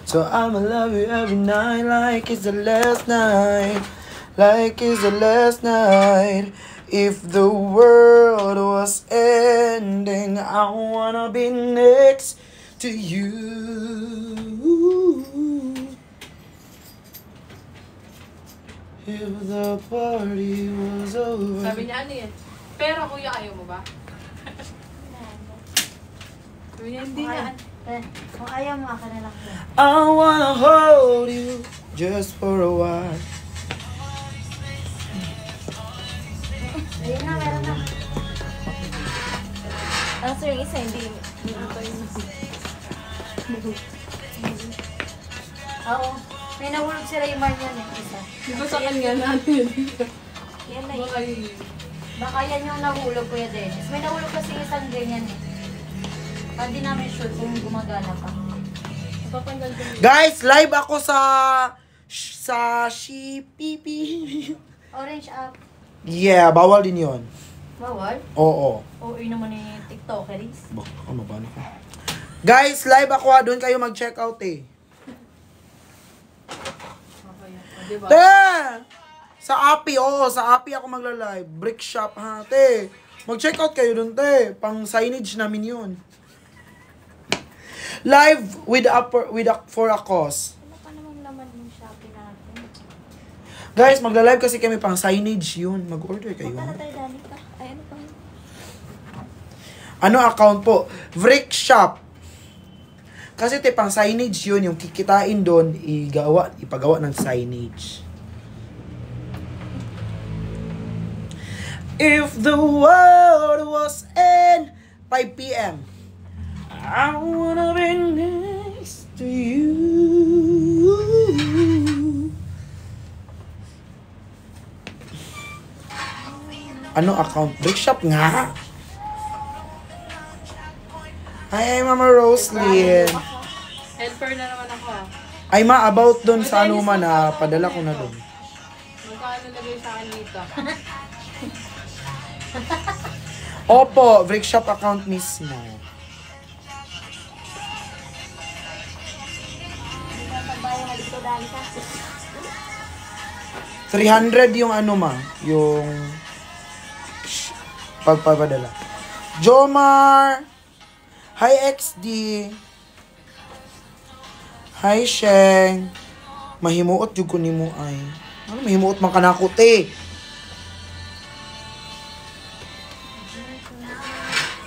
So I'ma love you every night like it's the last night. Like it's the last night. If the world was ending, I wanna be next to you. If the party was over. Sabi niya ano yan? Pero kuya, ayaw mo ba? Sabi niya, hindi na. Kung ayaw mo, ako na lang. I wanna hold you just for a while. Ayun na, meron na. Ang sir, yung isa, hindi. Oo. May nahulog sila yung Marnian eh. Isa. Di ba sa kanya natin? Yan na Baka yun. yun. Baka yan yung nahulog, Kuya Dennis. May nahulog kasi isang ganyan eh. Hindi namin sure kung gumagana pa. Napapanggal ko yun. Guys, live ako sa Shipipi. Orange up. Yeah, bawal din yon. Bawal? Oo. Oo, yun naman yung TikTokeries. Ano ba ko? Guys, live ako ha. Doon kayo mag-check out eh. Diba? Te! Sa Api, oo. Sa Api ako magla-live. Brick shop ha, te. Mag-check out kayo doon, te. Pang signage namin yun. Live for a cause. Ano pa naman naman yung Shopee natin? Guys, magla-live kasi kami pang signage yun. Mag-order kayo. Punta na tayo, Danica. Ay, ano pa yun? Ano account po? Brick shop. Kasi te, pang signage yun. Yung kikitain doon, ipagawa ng signage. If the world was in 5 p.m. I wanna be next to you. Ano account? Brick shop nga. Hi, Mama Roslyn. Helper na naman ako ah. Ay ma, about doon sa ano man na padala ko na doon. Magkano lagay sa akin dito? Opo, Brick shop account mismo. Pagbayo na dito, Danica. 300 yung ano ma, yung pagpapadala. Jomar! Hi XD! Hi Sheng! Mahimuot yung kunin mo ay. Ano mahimuot man kanakot eh?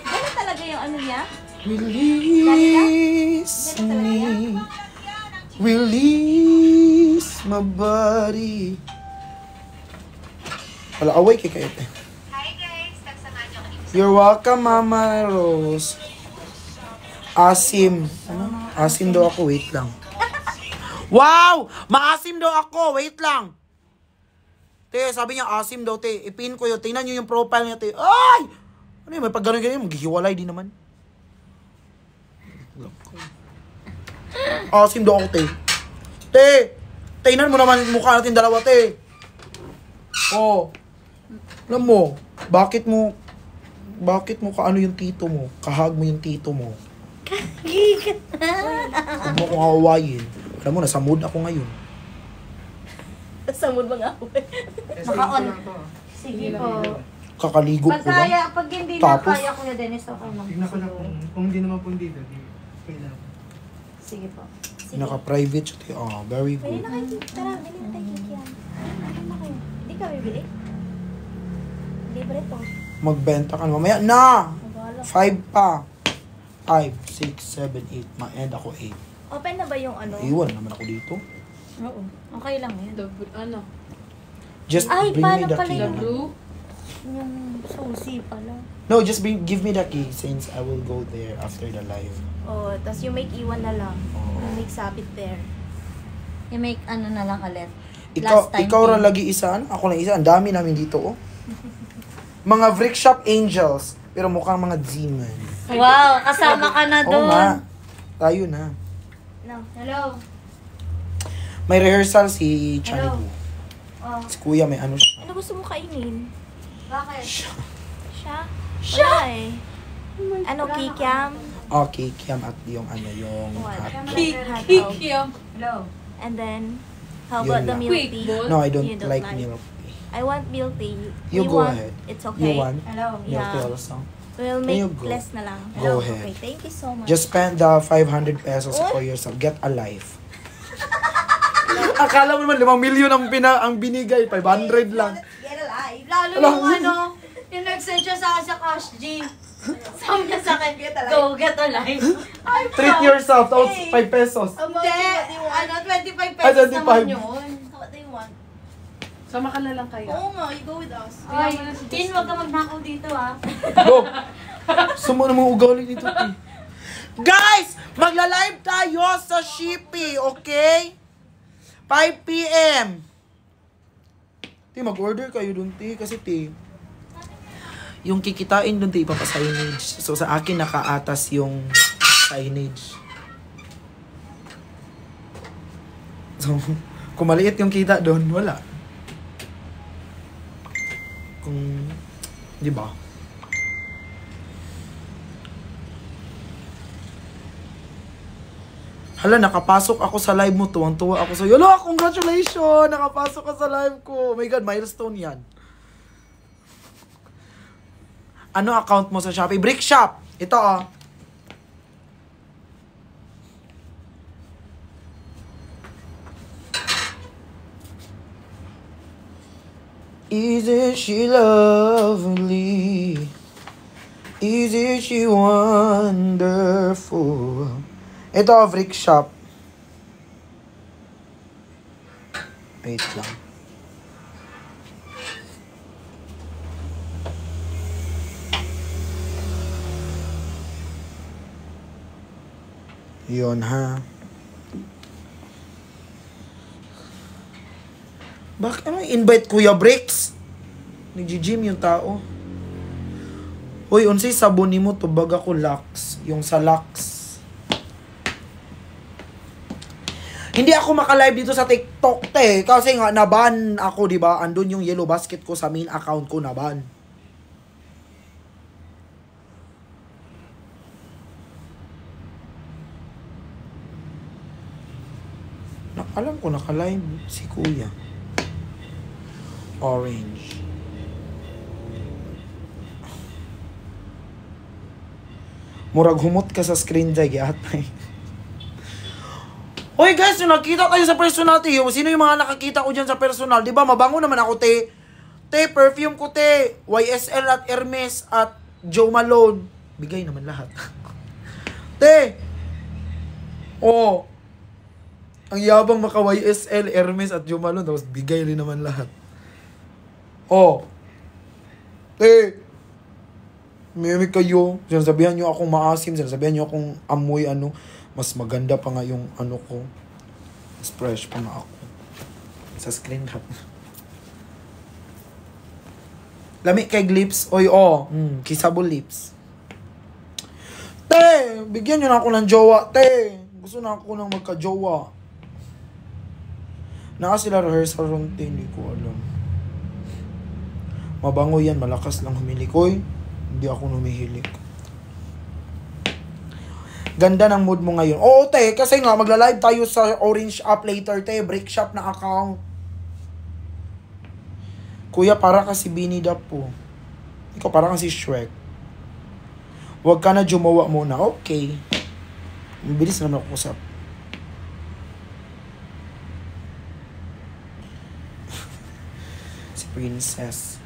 Ganun talaga yung ano niya? Release me. Release my body. Wala, away kay kayo. Hi guys, tagsamahan niyo ako. You're welcome, Mama Rose. Asim. Ano? Asim daw ako, wait lang. Wow! Maasim daw ako, wait lang. Te, sabi niya asim daw, te. Ipin ko yun. Tingnan niyo yung profile niya, te. Ay! Ano yun, may pag gano'n maghihiwalay din naman. Asim daw ako, te. Te! Tingnan mo naman yung mukha natin dalawa, te. Oh. Alam mo, bakit mo kaano yung tito mo? Kahag mo yung tito mo. Huwag mo kong awayin. Alam mo, nasa mood ako ngayon. Sa mood mga away. Naka-on. Sige po. Kakaligo ko lang. Pag hindi na Tapos? kaya, Kuya Dennis, okay lang. Tignan ko lang kung hindi naman po dito, di kailangan. Sige po. Naka-private siya. Te. Oh, very Pwede good. na kayo. Tara, bili na tayo cake yan. Ano na kayo? Hindi ka bibili? Libre to. Magbenta ka na. Mamaya na! Nagala. 5 pa. 5, 6, 7, 8. Ma-end ako 8. Open na ba yung ano? Iwan naman ako dito. Oo. Okay lang yan. Ano? Just Ay, bring me paano the pala key. The blue? Yung susi pala. No, just give me the key since I will go there after the live. Oh, tas you make iwan na lang. Oo. You make sabit there. You make ano na lang ulit. Ikaw ra lagi isa, ano? Ako lang isa. Ang dami namin dito, oh. Mga Brick Shop Angels. Pero mukhang mga demon. Wow, kasama ka na Oo doon. nga. Tayo na. No. Hello. May rehearsal si Chani. Hello. Oh, Si Kuya may ano siya. Ano gusto mo kainin? bakit? Siya? Wala eh. Ano, kikiam? Okay, kiam at yung ano, yung What? hotdog. Kikiam. Hello. And then, how Yun about the lang. milk Quick, tea? boss. No, I don't, You don't like like? milk tea. I want milk tea. You We go want, ahead. It's You okay. want Hello. milk tea Yeah. also? We'll There make you go. less na lang. Go Okay, ahead. thank you so much. Just spend the 500 pesos for yourself. Get a life. Akala mo naman 5 milyon ang binigay. 500 lang. Get alive. Lalo Alam yung mo. ano, yung nag-send siya sa akin sa Cash G. Sabi niya sa akin, go, get alive. Ay, Treat yourself. Tapos 5 pesos. Hindi, ano, 25 Ay, pesos 25. naman yun. What do you want? Sama ka na lang kaya. Oo nga, you go with us. Ay, Ay, Tin, wag ka magnakaw dito ah. Go! Saan mo naman ugali nito, eh? Guys! Magla-live tayo sa Shippy, okay? 5 p.m. Ti, mag-order kayo dun, ti. Kasi, ti, yung kikitain dun, ti, ipapasignage. So, sa akin, nakaatas yung signage. So, kung maliit yung kita dun, wala. Kung, di ba? Hala, nakapasok ako sa live mo. Tuwang-tuwa ako sa'yo. Hala, congratulations! Nakapasok ka sa live ko. Oh my God, milestone yan. Ano account mo sa Shopee? Brick Shop! Ito, oh. Isn't she lovely? Isn't she wonderful? Ito, Brick Shop. Wait lang. Yun, ha? Bakit ano invite Kuya Bricks? Nag-gym yung tao. Hoy, unsay sabon nimo tubag ako Lux, yung sa Lux. Hindi ako maka-live dito sa TikTok, te. Kasi nga, naban ako, di ba? Andun yung yellow basket ko sa main account ko, naban. Alam ko, naka-live si Kuya. Orange. Murag humot ka sa screen, Jay, atay. Hoy guys, yung nakita tayo sa personal, te. Sino yung mga nakakita ko dyan sa personal? Di ba, mabango naman ako, te. Te, perfume ko, te. YSL at Hermes at Joe Malone. Bigay naman lahat. Te. Oh. Ang yabang maka YSL, Hermes at Joe Malone. Tapos bigay rin naman lahat. Oh. Te. Mimik kayo. Sinasabihan nyo akong maasim. Sinasabihan nyo akong amoy ano. Mas maganda pa nga yung ano ko. Mas fresh pa nga ako. Sa screen cap. Lami kay lips. Oy, oh. Kissable lips. Te! Bigyan nyo na ako ng jowa. Te! Gusto na ako ng magka-jowa. Naka sila rehearsal room, te. Hindi ko alam. Mabango yan. Malakas lang humilik. Oy, hindi ako humihilik. Ganda ng mood mo ngayon. Oo, te. Kasi nga, magla-live tayo sa Orange app later, te. Brick Shop na account. Kuya, para ka si Beanie Dap po. Ikaw, para ka si Shrek. Huwag ka na jumawa muna. Okay. Mabilis naman ako usap. Si Princess.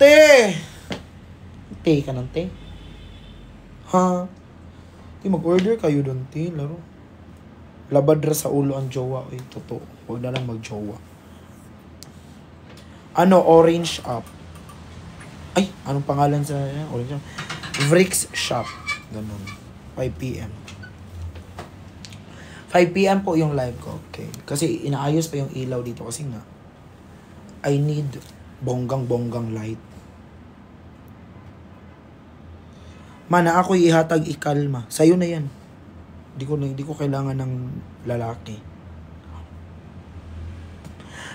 Te! Te ka ng te? Ha? Di mag-order kayo doon, te. Laro. Labadra sa ulo ang jowa. Ay, totoo. Huwag na lang mag-jowa. Ano? Orange app. Ay, anong pangalan sa Orange app? Bricks Shop. Ganun. 5 p.m. 5 p.m. po yung live ko. Okay. Kasi inaayos pa yung ilaw dito. Kasi nga, I need bonggang-bonggang light. Mana, ako'y ihatag ikalma. Sa'yo na yan. Hindi ko kailangan ng lalaki.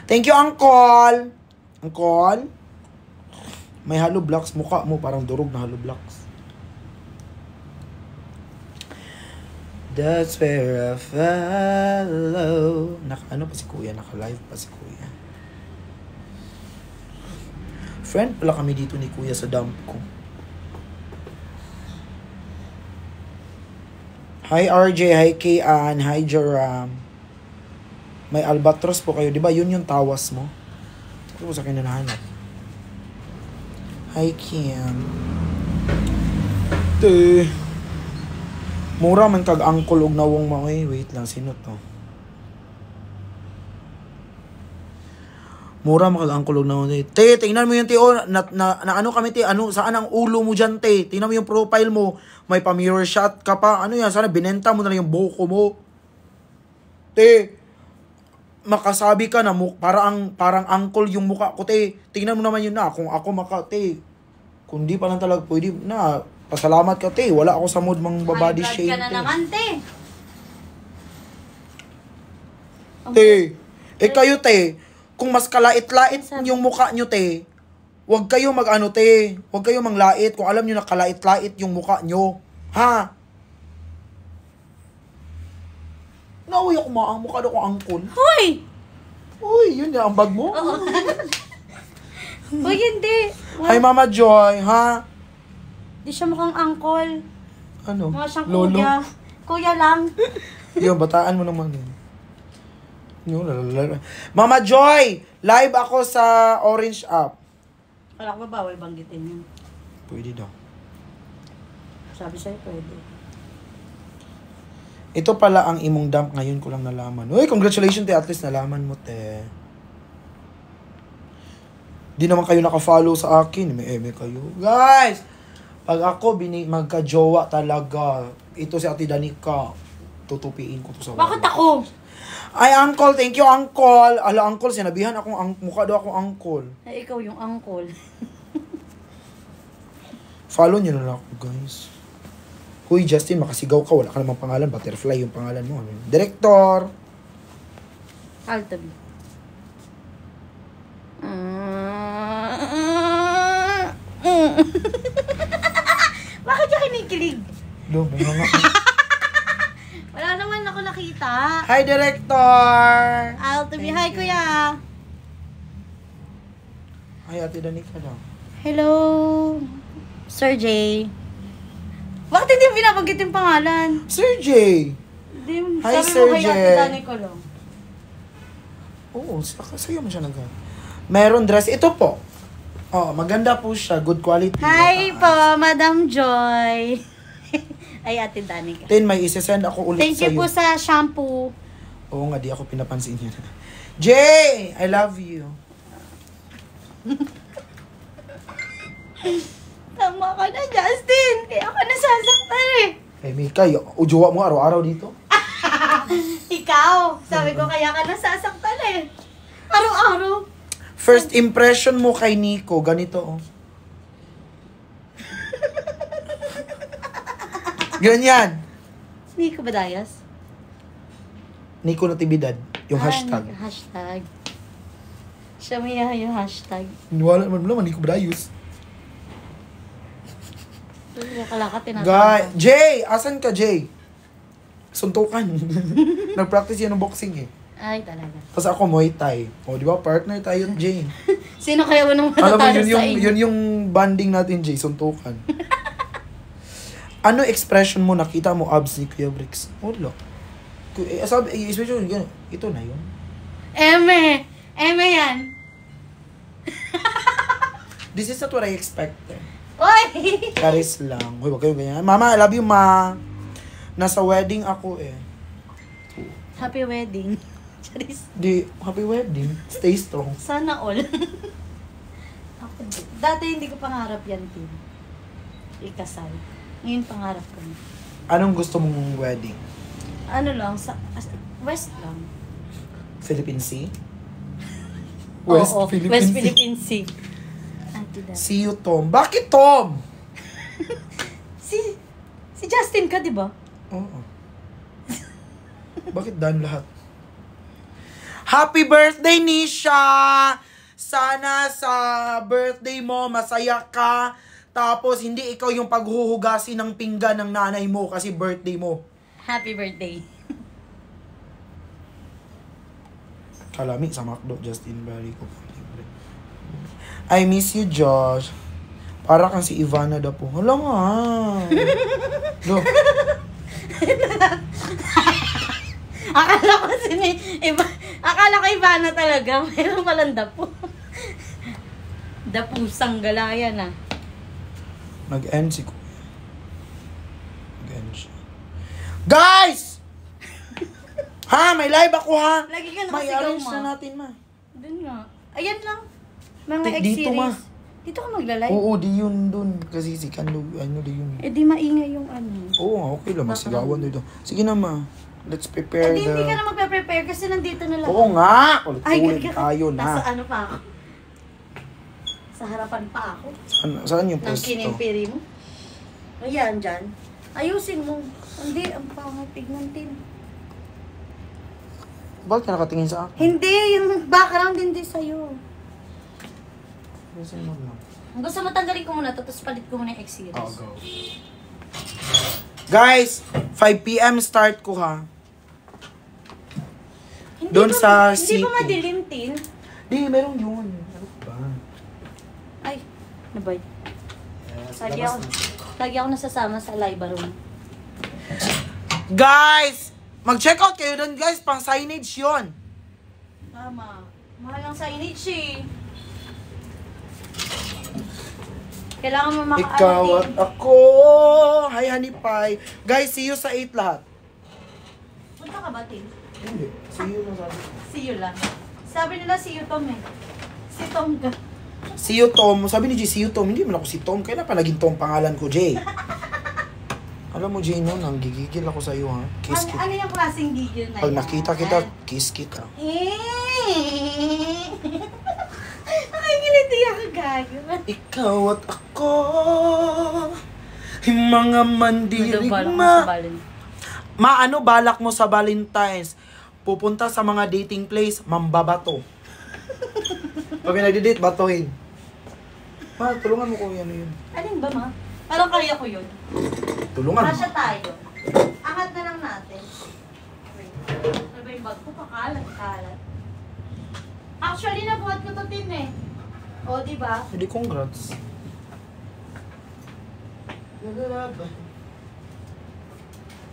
Thank you, Uncle! Uncle? May hollow blocks. Mukha mo parang durog na hollow blocks. That's where I follow. Ano pa si Kuya? Naka-live pa si Kuya. Friend pala kami dito ni Kuya sa dump ko. Hi RJ, hi Kian, hi Joram. May albatros po kayo, di ba? Yun yung tawas mo. Ano ko sa akin nahanap? Hi Kian. Mura man kag-angkol og nawong mga wait lang, sino to? Mura man kag-angkol og nawong. Te, tingnan mo yung na ano kami te, ano saan ang ulo mo diyan te? Tingnan mo yung profile mo, may pa-mirror shot ka pa. Ano yan? Sana binenta mo na lang yung buhok mo. Te, makasabi ka na parang angkol yung mukha ko te. Tingnan mo naman yun na kung ako te. Kung di pa lang talaga pwede na. Pasalamat ka, te. Wala ako sa mood mang babody shade, ka na naman, te. Te. Kayo, te. Kung mas kalait-lait yung mukha nyo, te, huwag kayo mag-ano, te. Huwag kayo manglait kung alam nyo na kalait-lait yung mukha nyo. Ha? Nauwi ako ang mukha doon ko angkol. Hoy! Uy, yun na ang bag mo. Oo. Hoy, hindi. Hi, Mama Joy, ha? Di siya mukhang angkol. Ano? Mukha siyang Lolo? kuya. Kuya lang. Yun, bataan mo naman yun. Yun, lalala. Mama Joy! Live ako sa Orange app. Wala ko ba bawal banggitin yun? Pwede daw. Sabi sa'yo, pwede. Ito pala ang imong dump ngayon ko lang nalaman. Uy, congratulations te. At least nalaman mo te. Di naman kayo naka-follow sa akin. May kayo. Guys! Pag ako magka-jowa talaga, ito si Ate Danica, tutupiin ko to sa Bakit ako? Ay, uncle, thank you, uncle. Ala, uncle, sinabihan akong mukha daw akong uncle. Ay, ikaw yung angkol. Follow nyo na lang ako, guys. Huy, Justin, makasigaw ka. Wala ka namang pangalan. Butterfly yung pangalan mo. Director. Altabi. Bakit yung kinikilig? Do, may mga... Wala naman ako nakita. Hi, Director! Altabi, hi kuya. Hi, Ate Danica daw. Hello, Sir J. Bakit hindi mo binabanggit yung pangalan? Sir J! Hindi, Hi, sabi Sir mo kay J. Ate Dani ko lang. Oo, sa'yo mo siya nag... Meron dress. Ito po. Oh, maganda po siya. Good quality. Hi po, Madam Joy. Ay, Ate Danica. Then, may isesend ako ulit Thank you sa'yo. po sa shampoo. Oo nga, di ako pinapansin niya. Jay! I love you. Tama ka na, Justin. Kaya ako nasasaktan eh. Eh, Mika, ujuwa mo araw-araw dito? Ikaw, sabi ko kaya ka nasasaktan eh. Araw-araw. First impression mo kay Nico, ganito oh. Ganyan. Nico Badayas? Nico Natividad, yung hashtag. Hashtag. Siya may yung hashtag. Wala naman, Nico Badayos. Kalaka tinatawag. Guy, Jay! Asan ka, Jay? Suntukan. Nag-practice yan ng boxing eh. Ay, talaga. Tapos ako, Muay Thai. O, di ba? Partner tayo, Jay. Sino kaya unang Alam mo, matatalo sa inyo? yun yung banding natin, Jay. Suntukan. Ano expression mo? Nakita mo abs ni Kuya Bricks? Wala. Sabi, especially, ito na yun. Eme yan. This is not what I expected. Oy! Charis lang. Uy, wag kayo ganyan. Mama, I love you, ma. Nasa wedding ako eh. Happy wedding. Charis. Di, happy wedding. Stay strong. Sana all. Ako, dati hindi ko pangarap yan, Tim. Ikasal. Ngayon pangarap ko na. Anong gusto mong wedding? Ano lang, West lang. Philippine Sea? Oo, Philippine West Sea. Philippine Sea. Auntie Dad. See you, Tom. Bakit Tom? Si Justin ka, di ba? Oo. Bakit Dan lahat? Happy birthday, Nisha! Sana sa birthday mo, masaya ka. Tapos, hindi ikaw yung paghuhugasin ng pinggan ng nanay mo kasi birthday mo. Happy birthday. Kalami sa McDo, Justin Barry ko. I miss you, Josh. Para kang si Ivana da po. Hala nga. Do. Akala ko Ivana talaga. Mayroon palang dapo. Dapusang galaya na. Nag-end si Kuya. Nag-end siya. Guys! Ha? May live ako ha? Lagi ka May nakasigaw, arrange ma. na natin, ma. Doon nga. Ayan lang. Mga Dito, ma. X-series. Dito ka magla-live? Oo, di yun dun. Kasi si Kando, ano di yun. Eh di maingay yung ano. Oo, okay lang. Magsigawan dito. Sige na, ma. Let's prepare Eh di hindi ka na magpe-prepare kasi nandito na lang. Oo nga! Ay, Ulit gaga. tayo na. Nasa ano pa ako? Sa harapan pa ako. Saan yung Nang pwesto? kinimpiri mo. Ayan, dyan. Ayusin mo. Hindi, ang pangit tignan din. Bakit ka nakatingin sa akin? Hindi, yung background hindi sa'yo. Ayusin mo lang. Gusto mo tanggalin ko muna to, tapos palit ko muna yung X-series. Oh, go. Guys, 5 p.m. start ko ha. Hindi Doon ba- sa Hindi city. ba madilim, Tin? Di, meron yun. Ano ba? Ay, ano ba? Yes, Lagi labas ako, na. lagi ako nasasama sa live room. Guys! Mag-check out kayo doon guys. Pang signage yun. Tama. Mahal ang signage eh. Kailangan mo Ikaw maka-ano at din. ako. Hi, Honey Pie. Guys, see you sa 8 lahat. Punta ka ba, Tin? Hindi. See you na sabi. See you lang. Sabi nila see you, Tom eh. Si Tom ka. See you, Tom. Sabi ni Jay, see you, Tom. Hindi man ako si Tom. Kailan pa naging Tom pangalan ko, Jay? Alam mo, Jay, noon, ang gigigil ako sa iyo, ha? Kiss kita. Ano yung klaseng gigil na Pag yan? nakita kita, kiss kita. Nakikiliti ako, gago. Ikaw at ako, yung mga mandirigma. Maano balak mo sa Valentine's? Pupunta sa mga dating place, mambabato. Pag may nagdi-date, batuhin. Ma, tulungan mo ko yan yun. Alin ba, ma? Parang kaya ko yun. Tulungan mo. Kasya tayo. Angat na lang natin. Wait. Ano ba yung bag ko? Pakalat. Actually, nabuhat ko to, Tin eh. O, diba? Hindi, congrats.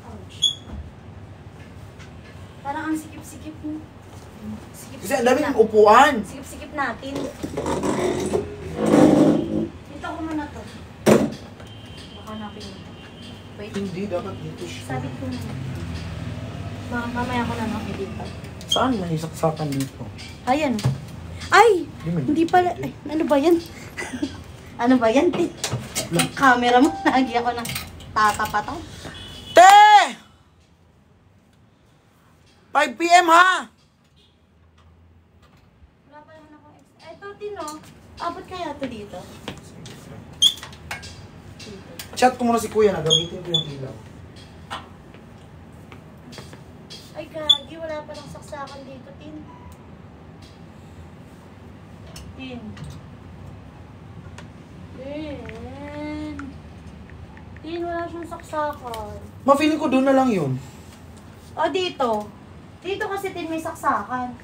Ouch. Parang ang sikip-sikip mo. Kasi ang daming upuan. Sikip-sikip natin. Dito ko muna to. Baka hanapin mo. Wait. Hindi, dapat dito siya. Sabit ko na. Mamaya ko na dito. Saan may saksakan dito? Ayan. Ay! man Hindi pala. Ay, ano ba yan? Ano ba yan, Tin? Yung camera mo, lagi ako na tatapatan. Te! 5 p.m. ha? Wala pa naman akong extra. Eto, Tin, oh. Abot kaya to dito? Chat ko muna si Kuya na gamitin ko yung ilaw. Ay, gagi. Wala pa ng saksakan dito, Tin. Tin. Tin, wala siyang saksakan. Ma-feeling ko doon na lang yun. O, dito. Dito kasi, Tin, may saksakan.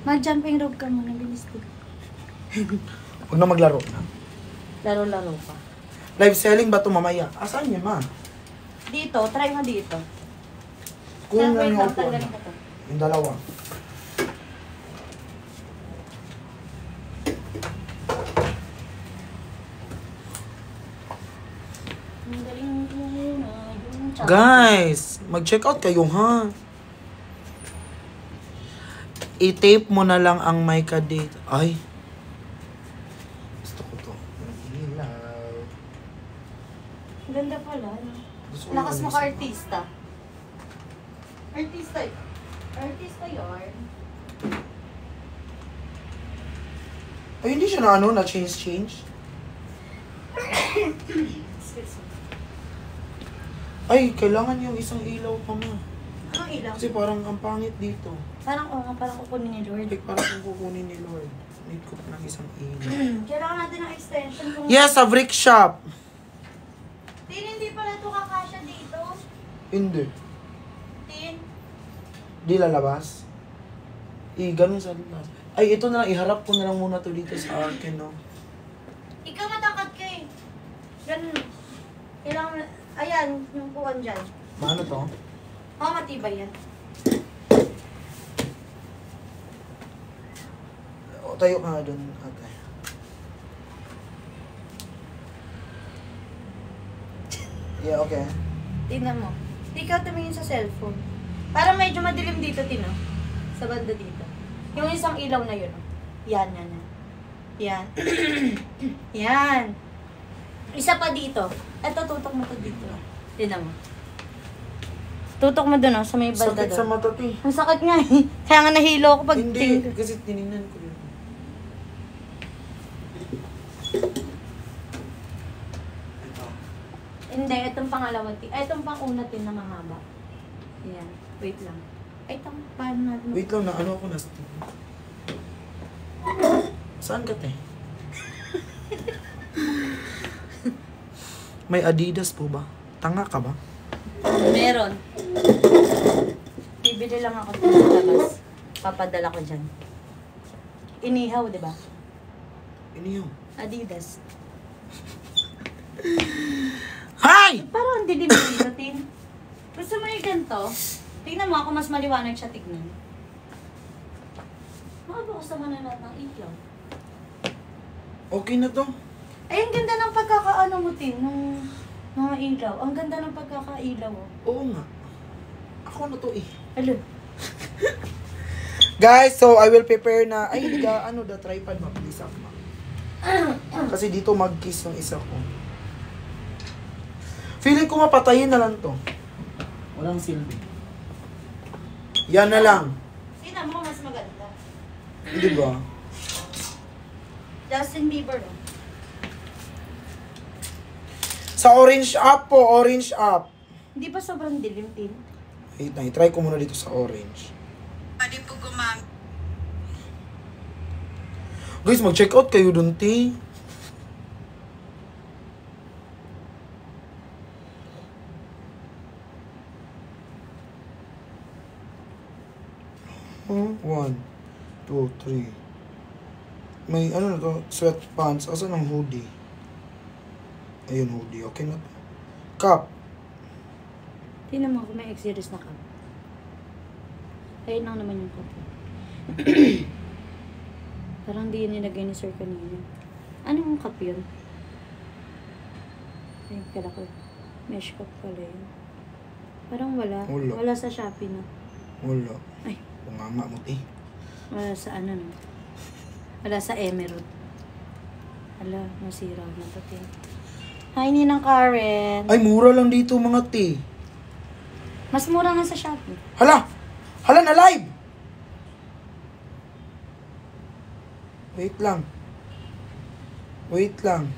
Mag-jumping rope ka muna, bilis, Tin. Huwag na maglaro na. Laro-laro pa. Live selling ba ito mamaya? Asan yun, ma? Dito, try mo dito. Kung Wait nga yung lang, upuan. tanggalin ko to. Yung dalawa. Ang galing mo na yung tsaka. Guys, mag-check out kayo, ha? I-tape mo na lang ang may kadate. Ay. Gusto ko to. Ilaw. Ang ganda pala. No? Gusto ko Lakas mo yung ka, artista. Artista. Artista yarn. Ay, hindi siya na ano, na change. Excuse me. Ay, kailangan yung isang ilaw pa mo. Ang ilang. Kasi parang ang pangit dito. Parang, parang kukunin ni Lord. Like, parang kung kukunin ni Lord. Need ko pa ng isang ilaw. Kailangan natin ng extension kung... Yes, sa brick shop. Hindi. Tin. Di lalabas. Ganun sa labas. Ay, ito na lang. Iharap ko na lang muna to dito sa akin, no? Ikaw matangkad ka eh. Ganun. Kailangan, ayan, yung puwan dyan. Maano to? Matibay yan. O, tayo ka nga dun, ate. Yeah, okay. Tingnan mo. Ikaw tumingin sa cellphone. Parang medyo madilim dito, Tino. Sa banda dito. Yung isang ilaw na yun. Yan, yan, yan. Yan. Yan. Isa pa dito. Eto, tutok mo to dito. Tingnan mo. Tutok mo dun, sa may banda Sakit sa doon. mata, ti. Ang sakit nga eh. Kaya nga nahilo ako pag Hindi, kasi tinignan ko yun. Ito. Hindi, itong pangalawa. Itong pang-una tin na mahaba. Yan. Wait lang. Ay, paano natin? Wait lang, na ano ako na. Saan ka, te? May Adidas po ba? Tanga ka ba? Meron. Bibili lang ako dito sa labas. Papadala ko dyan. Inihaw, di ba? Iniyo. Adidas. Hi! Parang ang dilim dito, Tin. Gusto mo yung ganito? Tingnan mo ako, mas maliwanag siya tignan. Makabukas naman na lahat ng ilaw. Okay na to. Ay, ang ganda ng pagkakaano mo, Tin, nung mga ilaw. Ang ganda ng pagkakailaw, oh. Oo nga. Ako na to eh. Alo. Guys, so I will prepare na, ay, hindi ka, the tripod ma, please up ma. Kasi dito mag-kiss yung isa ko. Feeling ko mapatayin na lang to. Walang silbi. Yan na lang. Tingnan mo, mas maganda. Di ba? Justin Bieber, oh. Sa orange up po, orange up. Hindi ba sobrang dilim, Tin? Wait na, try ko muna dito sa orange. Pwede po gumamit. Guys, mag-check out kayo dun, te. One, two, three. May ano na to, sweatpants. Asan ang hoodie? Ayun, hoodie. Okay na to. Cup. Tingnan mo kung may X-series na cup. Ayun lang naman yung cup. Parang di yun nilagay ni Sir kanina. Anong cup yun? Ayun, kala ko. Mesh cup pala yun. Parang wala. Wala. Wala sa Shopee, no? Wala. Ay, Punganga mo, te. wala sa ano, no? Wala sa Emerald. Hala, masira na to, Tin. Hi, Ninang Karen. Ay, mura lang dito, mga te. Mas mura nga sa Shopee. Hala! Hala na live! Wait lang. Wait lang.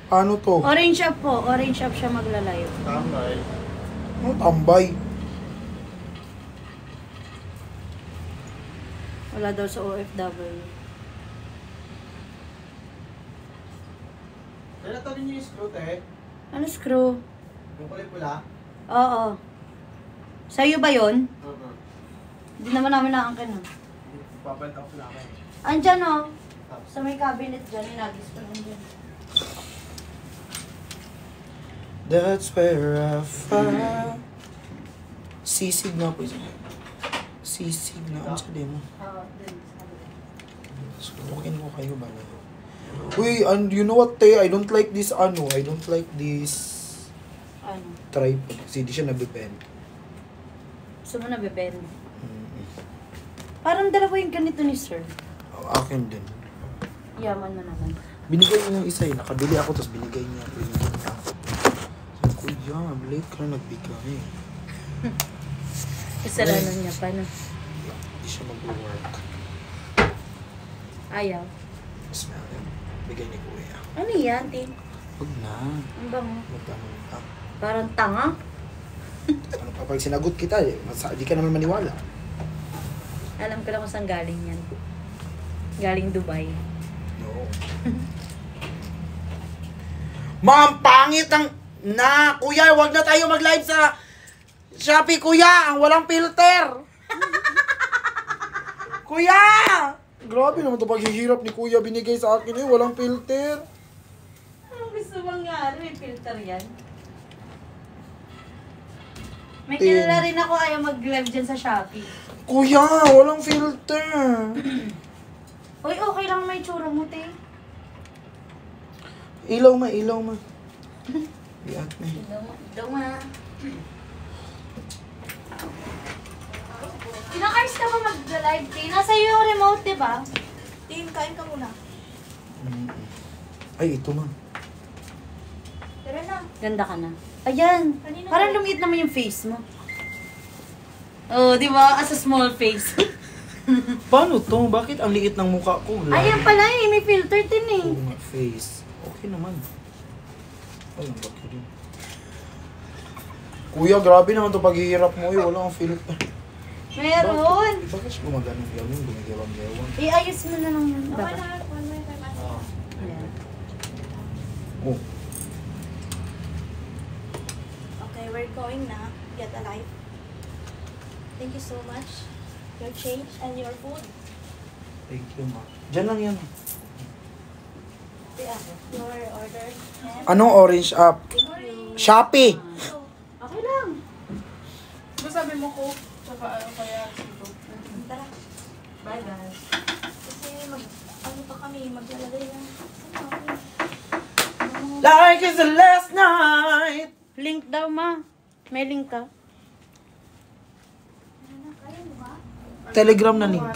Paano to? Orange shop po. Orange shop siya maglalayo. Tambay. Ano tambay? Wala daw sa OFW. Dala to rin yung screw, te. Ano screw? Yung kulay pula. Oo. Sa'yo ba yun? Oo. Hindi naman namin naangkin, ha? Papalit ako na ako. Andyan, oh. Sa may cabinet dyan. Inagis ko lang dyan. That's where I found. Sisig na po isa. Sisig na. Ano sa demo? Oo, dun. So, walk-in ko kayo ba? Uy, and you know what, te? I don't like this, I don't like this Ano? tripod. Kasi di siya nabibend. Gusto mo na bebend? Parang dalawa yung ganito ni Sir. Akin din. Yaman mo naman. Binigay niya yung isa eh. Nakabili ako, tapos binigay niya. Binigay niya. Sabi ko, yeah, late ka na nagbigay. Kasalanan niya pa, no? Hindi siya mag-work. Ayaw. Smell it. Bigay ni Kuya. Ano yan, Tin? Huwag na. Ang bango. Magtanong ka. Parang tanga. Ano pa, pag sinagot kita, di ka naman maniwala. Alam ko lang kung saan galing yan. Galing Dubai. No. Ma'am, pangit ang... Kuya, wag na tayo mag-live sa Shopee, kuya! Ang walang filter! Kuya! Grabe naman ito paghihirap ni kuya binigay sa akin eh. Walang filter. Anong gusto mangyari? May filter yan. May Tin. kilala rin ako ayaw mag-live dyan sa Shopee. Kuya, walang filter. Uy, okay lang may tsura mo, te. Ilaw ma. Biat na. Daw nga. Kinakars ka ba mag-live, te? Nasa iyo yung remote, diba? Tim, kain ka muna. Ay, ito ma. Tara na. Ganda ka na. Ayan. Kanina Parang lumiit naman yung face mo. Oh, di ba? As a small face. Paano to? Bakit ang liit ng mukha ko? Ayan pala eh. May filter din eh. Oo nga, face. Okay naman. Ay, ang laki rin. Kuya, grabe naman to paghihirap mo eh. Wala kang filter. Meron. Bakit siya gumagano yung gumagawang-gawang? Iayos mo na lang yun. Okay Dapat. na, one more time. Ayan. Oh, Okay, we're going na. Get alive. Thank you so much. Your change and your food. thank you ma. Diyan lang yan. Your order. And Anong orange app? Shopee! Okay lang. Diba sabi mo ko, tsaka ano kaya ito? tara. Bye guys. Kasi ano pa kami, maglalagay ng Like it's the last night! Link daw ma. May link ka. Kaya mo ba? Telegram na link.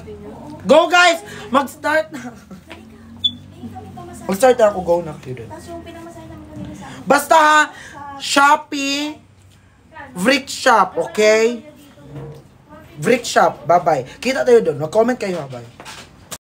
Go guys! Mag-start na. Hindi kami pamasahe. Mag-start na ako. Go na kayo dun. Tapos yung pinamasahe namin kanina sa amin. Basta ha, Shopee, Vrick Shop, okay? Vrick Shop, bye-bye. Kita tayo dun. Mag-comment kayo, bye.